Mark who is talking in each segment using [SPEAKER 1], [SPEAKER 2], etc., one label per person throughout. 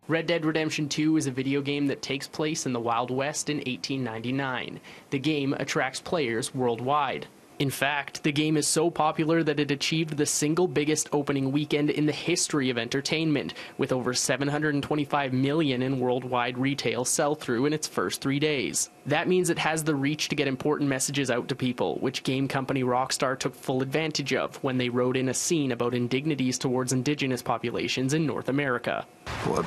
[SPEAKER 1] Red Dead Redemption 2 is a video game that takes place in the Wild West in 1899. The game attracts players worldwide. In fact, the game is so popular that it achieved the single biggest opening weekend in the history of entertainment, with over $725 million in worldwide retail sell-through in its first 3 days. That means it has the reach to get important messages out to people, which game company Rockstar took full advantage of when they wrote in a scene about indignities towards indigenous populations in North America.
[SPEAKER 2] Poor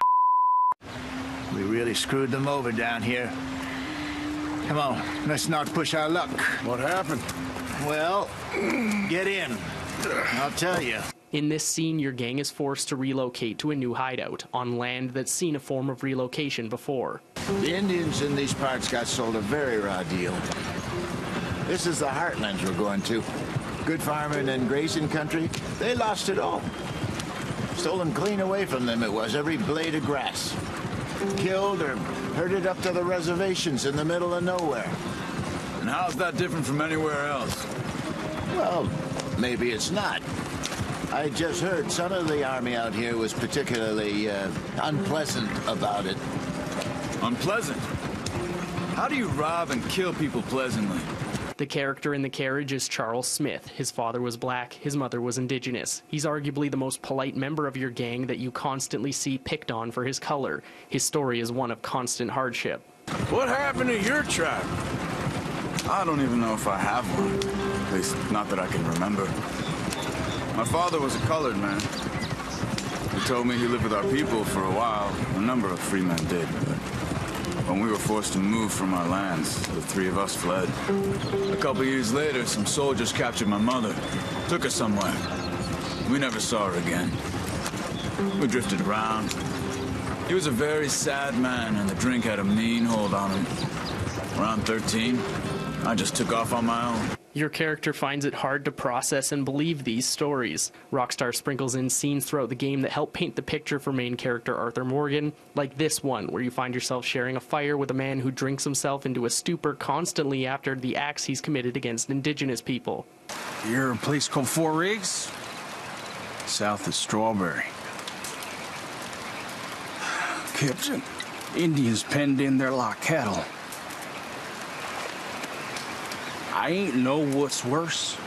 [SPEAKER 2] we really screwed them over down here. Come on, let's not push our luck.
[SPEAKER 3] What happened?
[SPEAKER 2] Well, get in. I'll tell you.
[SPEAKER 1] In this scene, your gang is forced to relocate to a new hideout on land that's seen a form of relocation before.
[SPEAKER 2] The Indians in these parts got sold a very raw deal. This is the heartlands we're going to. Good farming and grazing country. They lost it all. Stolen clean away from them it was, every blade of grass. Killed or herded up to the reservations in the middle of nowhere.
[SPEAKER 3] And how's that different from anywhere else?
[SPEAKER 2] Well, maybe it's not. I just heard some of the army out here was particularly unpleasant about it.
[SPEAKER 3] Unpleasant? How do you rob and kill people pleasantly?
[SPEAKER 1] The character in the carriage is Charles Smith. His father was black, his mother was indigenous. He's arguably the most polite member of your gang that you constantly see picked on for his color. His story is one of constant hardship.
[SPEAKER 3] What happened to your tribe? I don't even know if I have one. At least, not that I can remember. My father was a colored man. He told me he lived with our people for a while. A number of free men did, but when we were forced to move from our lands, the three of us fled. A couple years later, some soldiers captured my mother, took her somewhere. We never saw her again. We drifted around. He was a very sad man, and the drink had a mean hold on him. Around 13, I just took off on my own.
[SPEAKER 1] Your character finds it hard to process and believe these stories. Rockstar sprinkles in scenes throughout the game that help paint the picture for main character Arthur Morgan, like this one, where you find yourself sharing a fire with a man who drinks himself into a stupor constantly after the acts he's committed against indigenous people.
[SPEAKER 4] You're a place called Four Rigs? South of Strawberry. Captain, Indians penned in there like cattle. I ain't know what's worse.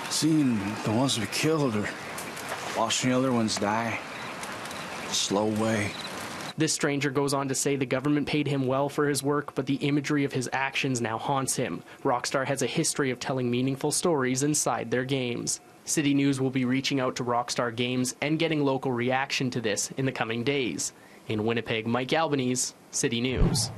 [SPEAKER 4] Seeing the ones we killed or watching the other ones die. Slow way.
[SPEAKER 1] This stranger goes on to say the government paid him well for his work, but the imagery of his actions now haunts him. Rockstar has a history of telling meaningful stories inside their games. City News will be reaching out to Rockstar Games and getting local reaction to this in the coming days. In Winnipeg, Mike Albanese, City News.